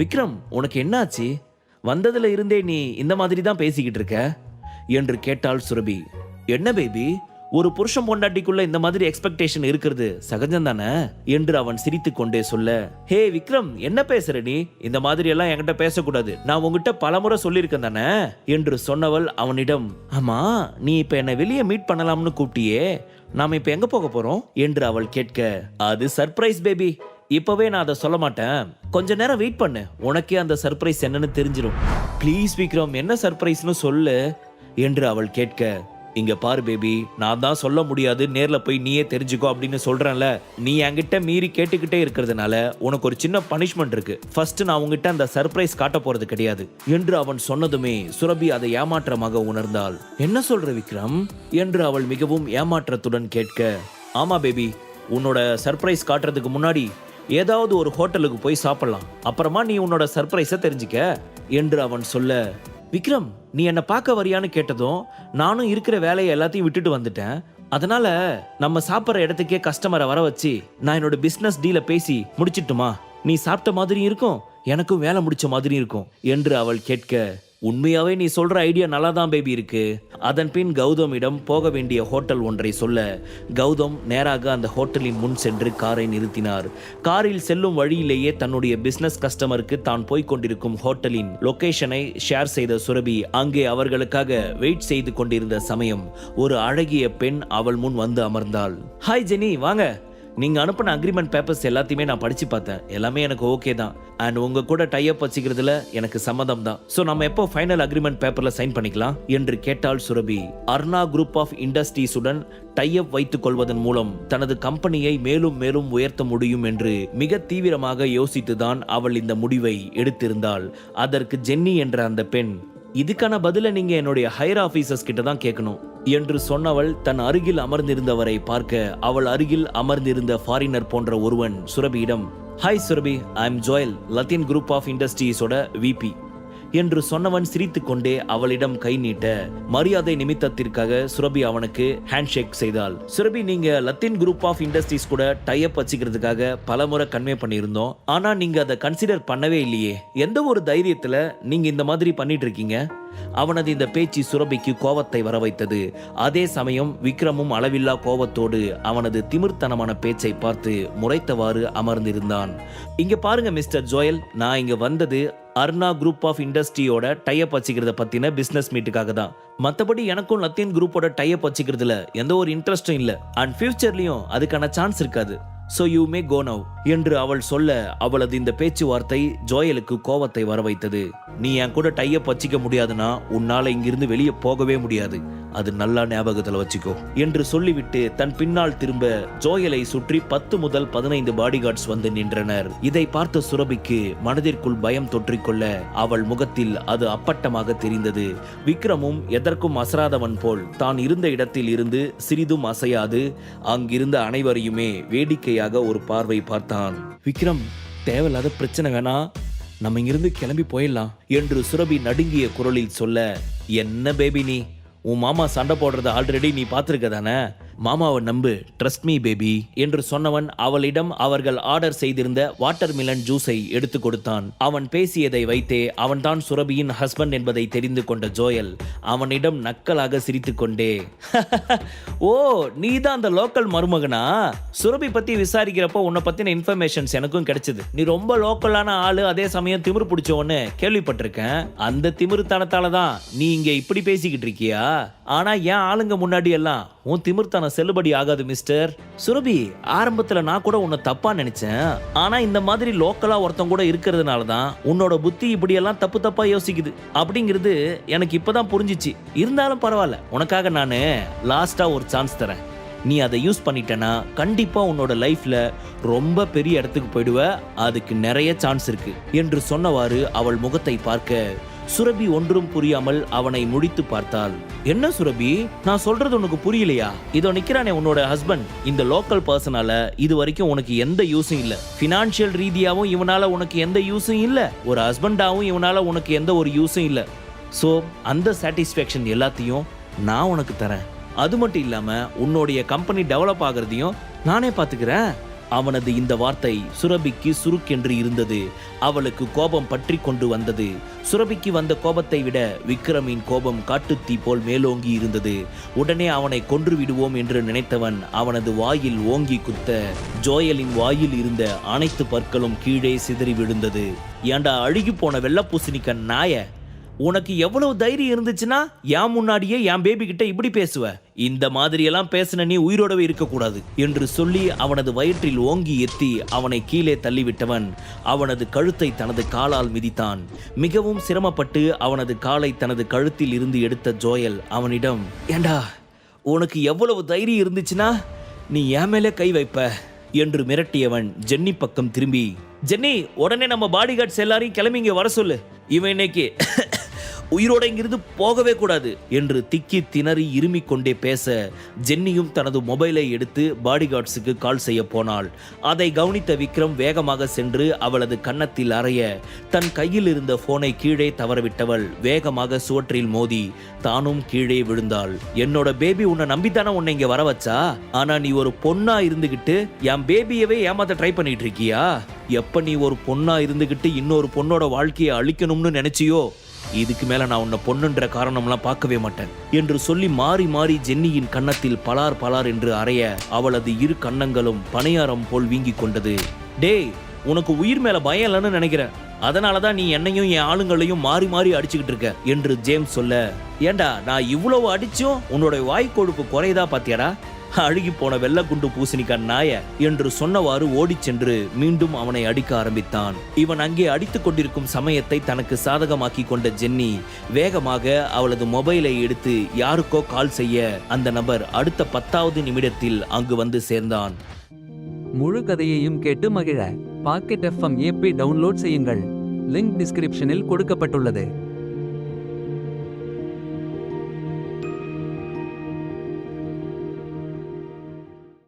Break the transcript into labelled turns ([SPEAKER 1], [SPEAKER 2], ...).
[SPEAKER 1] விக்ரம், உனக்கு என்னாச்சு? வந்ததுல இருந்தே நீ இந்த மாதிரி தான் பேசிக்கிட்டு இருக்க என்று கேட்டாள் சுரபி. என்ன பேபி, ஒரு புருஷன் பொண்டாட்டிக்குள்ள இந்த மாதிரி எக்ஸ்பெக்டேஷன் இருக்கிறது சகஜம் தானே என்று அவன் சிரித்து கொண்டே சொல்ல, ஹே விக்ரம், என்ன பேசுற நீ? இந்த மாதிரி எல்லாம் என்கிட்ட பேசக்கூடாது, நான் உங்ககிட்ட பலமுறை சொல்லியிருக்கேன் தானே என்று சொன்னவள் அவனிடம், ஆமா நீ இப்ப என்ன வெளியே மீட் பண்ணலாம்னு கூப்பிட்டியே, நாம இப்ப எங்க போக போறோம் என்று அவள் கேட்க, அது சர்ப்ரைஸ் பேபி, இப்பவே நான் அதை சொல்ல மாட்டேன், கொஞ்ச நேரம் வெயிட் பண்ணு, உனக்கே அந்த சர்ப்ரைஸ் என்னன்னு தெரிஞ்சிடும். ப்ளீஸ் விக்ரம், என்ன சர்ப்ரைஸ்னு சொல்லு என்று அவள் கேட்க, இங்க பாரு பேபி, நான் தான் சொல்ல முடியாது, நேர்ல போய் நீயே தெரிஞ்சுக்கோ அப்படின்னு சொல்றேன்ல, நீ என்கிட்ட மீறி கேட்டுக்கிட்டே இருக்கிறதுனால உனக்கு ஒரு சின்ன பனிஷ்மெண்ட் இருக்கு. ஃபர்ஸ்ட் நான் உங்ககிட்ட அந்த சர்ப்ரைஸ் காட்ட போறது கிடையாது என்று அவன் சொன்னதுமே சுரபி அதை ஏமாற்றமாக உணர்ந்தாள். என்ன சொல்ற விக்ரம் என்று அவள் மிகவும் ஏமாற்றத்துடன் கேட்க, ஆமா பேபி, உன்னோட சர்ப்ரைஸ் காட்டுறதுக்கு முன்னாடி ஏதாவது ஒரு ஹோட்டலுக்கு போய் சாப்பிடலாம், அப்புறமா நீ உன்னோட சர்ப்ரைஸை தெரிஞ்சுக்க என்று அவன் சொல்ல, விக்ரம் நீ என்ன பார்க்க வரியான்னு கேட்டதும் நானும் இருக்கிற வேலையை எல்லாத்தையும் விட்டுட்டு வந்துட்டேன், அதனால நம்ம சாப்பிட்ற இடத்துக்கே கஸ்டமரை வர வச்சு நான் என்னோட பிசினஸ் டீலை பேசி முடிச்சிட்டுமா, நீ சாப்பிட்ட மாதிரி இருக்கும், எனக்கும் வேலை முடிச்ச மாதிரி இருக்கும் என்று அவள் கேட்க, உண்மையாவே நீ சொல்ற ஐடியா நல்லா தான் பேபி இருக்கு. அதன் பின் கௌதமிடம் போக வேண்டிய ஹோட்டல் ஒன்றை சொல்ல, கௌதம் நேராக அந்த ஹோட்டலின் முன் சென்று காரை நிறுத்தினார். காரில் செல்லும் வழியிலேயே தன்னுடைய பிசினஸ் கஸ்டமருக்கு தான் போய்க் கொண்டிருக்கும் ஹோட்டலின் லொகேஷனை ஷேர் செய்த சுரபி அங்கே அவர்களுக்காக வெயிட் செய்து கொண்டிருந்த சமயம் ஒரு அழகிய பெண் அவள் முன் வந்து அமர்ந்தாள். ஹாய் ஜெனி, வாங்க. நீங்க அனுப்பின அக்ரிமெண்ட் பேப்பர்ஸ் எல்லாத்தையுமே நான் படிச்சு பார்த்தேன், எல்லாமே எனக்கு ஓகே தான், அண்ட் உங்க கூட டை அப் வச்சுக்கிறதுல எனக்கு சம்மதம் தான். சோ நம்ம எப்போ ஃபைனல் அக்ரிமெண்ட் பேப்பர்ல சைன் பண்ணிக்கலாம் என்று கேட்டாள் சுரபி. அர்ணா குரூப் ஆஃப் இண்டஸ்ட்ரீஸுடன் டை அப் வைத்துக் கொள்வதன் மூலம் தனது கம்பெனியை மேலும் மேலும் உயர்த்த முடியும் என்று மிக தீவிரமாக யோசித்துதான் அவள் இந்த முடிவை எடுத்திருந்தாள். அதற்கு ஜென்னி என்ற அந்த பெண், இதுக்கான பதில நீங்க என்னுடைய ஹையர் ஆபீசர்ஸ் கிட்ட தான் கேட்கணும் என்று சொன்னவள் தன் அருகில் அமர்ந்திருந்தவரை பார்க்க, அவள் அருகில் அமர்ந்திருந்த ஃபாரினர் போன்ற ஒருவன் சுரபியிடம், hi Surabhi, I am Joel, Latin group of இண்டஸ்ட்ரீஸோட விபி என்று சொன்னவன் சிரித்து கொண்டே அவளிடம் கை நீட்ட, மரியாதை நிமித்தத்திற்காக சுரபி அவனுக்கு ஹேண்ட் ஷேக் செய்தாள். சுரபி, நீங்க லத்தீன் குரூப் ஆஃப் இண்டஸ்ட்ரீஸ் கூட டை அப் வச்சுக்கிறதுக்காக பலமுறை கன்வே பண்ணியிருந்தோம், ஆனா நீங்க அதை கன்சிடர் பண்ணவே இல்லையே, எந்த ஒரு தைரியத்துல நீங்க இந்த மாதிரி பண்ணிட்டு இருக்கீங்க? அவனது இந்த பேச்சு சுரபிக்கு கோவத்தை வர வைத்தது. அதே சமயம் விக்ரமும் அளவில்லா கோவத்தோடு அவனது திமிர்த்தனமான பேச்சை பார்த்து முறைத்தவாறு அமர்ந்திருந்தான். இங்க பாருங்க மிஸ்டர் ஜோயல், நான் இங்க வந்தது அர்ணா குரூப் ஆஃப் இண்டஸ்ட்ரியோட டைப் வச்சுக்கிறத பத்தின பிசினஸ் மீட்டுக்காக தான். மற்றபடி எனக்கும் லத்தீன் குரூப்போட டைப் வச்சுக்கிறதுல எந்த ஒரு இன்ட்ரெஸ்டும் இல்லை, அண்ட் ஃபியூச்சர்லயும் அதுக்கான சான்ஸ் இருக்காது. So you may go now என்று அவள் சொல்ல, அவளது இந்த பேச்சுவார்த்தை ஜோயலுக்கு கோவத்தை வர வைத்தது. நீ என் கூட டைப் வச்சிக்க முடியாதுன்னா உன்னால இங்கிருந்து வெளியே போகவே முடியாது, அது நல்லா ஞாபகத்துல வச்சுக்கோ என்று சொல்லிவிட்டு தன் பின்னால் திரும்ப ஜோயலை சுற்றி 10 முதல் 15 பாடிகார்ட்ஸ் வந்து நின்றனர். இதை பார்த்த சுரபிக்கு மனதிற்குள் பயம் தொற்றிக்கொள்ள அவள் முகத்தில் அது அப்பட்டமாக தெரிந்தது. விக்ரமும் எதற்கும் அசராதவன் போல் தான் இருந்த இடத்தில் இருந்து சிறிதும் அசையாது அங்கிருந்த அனைவரையுமே வேடிக்கையாக ஒரு பார்வை பார்த்தான். விக்ரம், தேவையில்லாத பிரச்சனை வேணா, நம்ம இங்கிருந்து கிளம்பி போயிடலாம் என்று சுரபி நடுங்கிய குரலில் சொல்ல, என்ன பேபி நீ, உன் மாமா சண்டை போடுறத ஆல்ரெடி நீ பார்த்துருக்க தானே, மாமாவை நம்பு, ட்ரஸ்ட் மீ பேபி என்று சொன்னவன் அவளிடம் அவர்கள் ஆர்டர் செய்திருந்த வாட்டர் மிலன் ஜூஸை எடுத்து கொடுத்தான். அவன் பேசியதை வைத்தே அவன் தான் சுரபியின் ஹஸ்பண்ட் என்பதை தெரிந்து கொண்ட ஜோயல் அவனிடம் நக்கலாக சிரித்து கொண்டே, ஓ நீ தான் அந்த லோக்கல் மருமகனா? சுரபி பத்தி விசாரிக்கிறப்போ உன்னை பத்தின இன்ஃபர்மேஷன்ஸ் எனக்கும் கிடைச்சது. நீ ரொம்ப லோக்கலான ஆளு, அதே சமயம் திமிரு பிடிச்சவன்னு கேள்விப்பட்டிருக்கேன். அந்த திமிருத்தனத்தால தான் நீ இங்க இப்படி பேசிக்கிட்டு இருக்கியா? ஆனா என் ஆளுங்க முன்னாடி எல்லாம் உன் திமிர்த்தனம் செல்லுபடி ஆகாது மிஸ்டர். சுரபி, ஆரம்பத்துல நான் கூட உன்னை தப்பா நினைச்சேன், ஆனா இந்த மாதிரி லோக்கலா ஒருத்தன் கூட இருக்கிறதுனால தான் உன்னோட புத்தி இப்படி எல்லாம் தப்பு தப்பா யோசிக்குது அப்படிங்கிறது எனக்கு இப்பதான் புரிஞ்சிச்சு. இருந்தாலும் பரவாயில்ல, உனக்காக நானு லாஸ்டா ஒரு சான்ஸ் தரேன். நீ அதை யூஸ் பண்ணிட்டனா கண்டிப்பா உன்னோட லைஃப்ல ரொம்ப பெரிய இடத்துக்கு போயிடுவ, அதுக்கு நிறைய சான்ஸ் இருக்கு என்று சொன்னவாறு அவள் முகத்தை பார்க்க சுரபி ஒன்றும் புரியாமல் அவனை முடித்து பார்த்தாள். என்ன சுரபி, நான் சொல்றது உனக்கு புரியலையா? இதோ நிக்கிறானே உன்னோட ஹஸ்பண்ட், இந்த லோக்கல் பர்சனால இது வரைக்கும் உனக்கு எந்த யூஸும் இல்ல, பினான்சியல் ரீதியாவும் இவனால உனக்கு எந்த யூஸும் இல்ல, ஒரு ஹஸ்பண்டாவும் இவனால உனக்கு எந்த ஒரு யூஸும் இல்ல. சோ அந்த சாட்டிஸ்ஃபேக்ஷன் எல்லாத்தையும் நான் உனக்கு தரேன். அது மட்டும் இல்லாம உன்னுடைய கம்பெனி டெவலப் ஆகிறதையும் நானே பாத்துக்கிறேன். அவனது இந்த வார்த்தை சுரபிக்கு சுருக்கென்று இருந்தது. அவளுக்கு கோபம் பற்றி கொண்டு வந்தது. சுரபிக்கு வந்த கோபத்தை விட விக்ரமின் கோபம் காட்டுத்தீ போல் மேலோங்கி இருந்தது. உடனே அவனை கொன்று விடுவோம் என்று நினைத்தவன் அவனது வாயில் ஓங்கி குத்த ஜோயலின் வாயில் இருந்த அனைத்து பற்களும் கீழே சிதறி விழுந்தது. ஏண்டா அழுகி போன வெள்ளப்பூசணிக்க நாய, உனக்கு எவ்வளவு தைரியம் இருந்துச்சுன்னா என் முன்னாடியே என் பேபி கிட்ட இப்படி பேசுவ? இந்த மாதிரியெல்லாம் பேசின நீ உயிரோடவே இருக்கக்கூடாது என்று சொல்லி அவனது வயிற்றில் ஓங்கி எத்தி அவனை கீழே தள்ளிவிட்டவன் அவனது கழுத்தை தனது காலால் மிதித்தான். மிகவும் சிரமப்பட்டு அவனது காலை தனது கழுத்தில் இருந்து எடுத்த ஜோயல் அவனிடம், ஏண்டா உனக்கு எவ்வளவு தைரியம் இருந்துச்சுன்னா நீ என் மேலே கை வைப்ப என்று மிரட்டியவன் ஜென்னி பக்கம் திரும்பி, ஜென்னி உடனே நம்ம பாடி கார்ட்ஸ் எல்லாரையும் கிளம்பி இங்க வர சொல்லு, இவன் இன்னைக்கு உயிரோட இங்கிருந்து போகவே கூடாது என்று திக்கி திணறி இருமிக் கொண்டே பேச ஜென்னியும் தனது மொபைலை எடுத்து பாடிகார்ட்ஸுக்கு கால் செய்ய போனாள். அதை கவனித்த விக்ரம் வேகமாக சென்று அவளது கன்னத்தில் அறைய தன் கையில் இருந்த போனை கீழே தவறவிட்டவள் வேகமாக சுவற்றில் மோதி தானும் கீழே விழுந்தாள். என்னோட பேபி உன்னை நம்பித்தானே உன்னை இங்க வர வச்சா? ஆனா நீ ஒரு பொண்ணா இருந்துகிட்டு என் பேபியவே ஏமாத்த ட்ரை பண்ணிட்டு இருக்கியா? எப்ப நீ ஒரு பொண்ணா இருந்துகிட்டு இன்னொரு பொண்ணோட வாழ்க்கையை அழிக்கணும்னு நினைச்சியோ, இதுக்கு மேல நான் உன்னை பொண்ணுன்ற காரணம்லாம் பார்க்கவே மாட்டேன் என்று சொல்லி மாறி மாறி ஜென்னியின் கன்னத்தில் பலார் பலார் என்று அறைய அவளது இரு கன்னங்களும் பனையாரம் போல் வீங்கி கொண்டது. டேய், உனக்கு உயிர் மேல பயம் இல்லைன்னு நினைக்கிறேன், அதனாலதான் நீ என்னையும் என் ஆளுங்களையும் மாறி மாறி அடிச்சுக்கிட்டு இருக்க என்று ஜேம்ஸ் சொல்ல, ஏண்டா நான் இவ்வளவு அடிச்சும் உன்னோட வாய் கொழுப்பு குறையதா பாத்தியாடா, அழுகி போன வெள்ளக்குண்டு பூசணிக்கா நாய என்று சொன்னவாறு ஓடிச் சென்று மீண்டும் அவனை அடிக்க ஆரம்பித்தான். இவன் அங்கே அடித்துக் கொண்டிருக்கும் சமயத்தை தனக்கு சாதகமாக்கி கொண்ட ஜென்னி வேகமாக அவளது மொபைலை எடுத்து யாருக்கோ கால் செய்ய அந்த நபர் அடுத்த 10வது நிமிடத்தில் அங்கு வந்து சேர்ந்தான்.
[SPEAKER 2] முழு கதையையும் கேட்டு மகிழ பாக்கெட் FM ஆப்பை டவுன்லோட் செய்யுங்கள். லிங்க் டிஸ்கிரிப்ஷனில் கொடுக்கப்பட்டுள்ளது.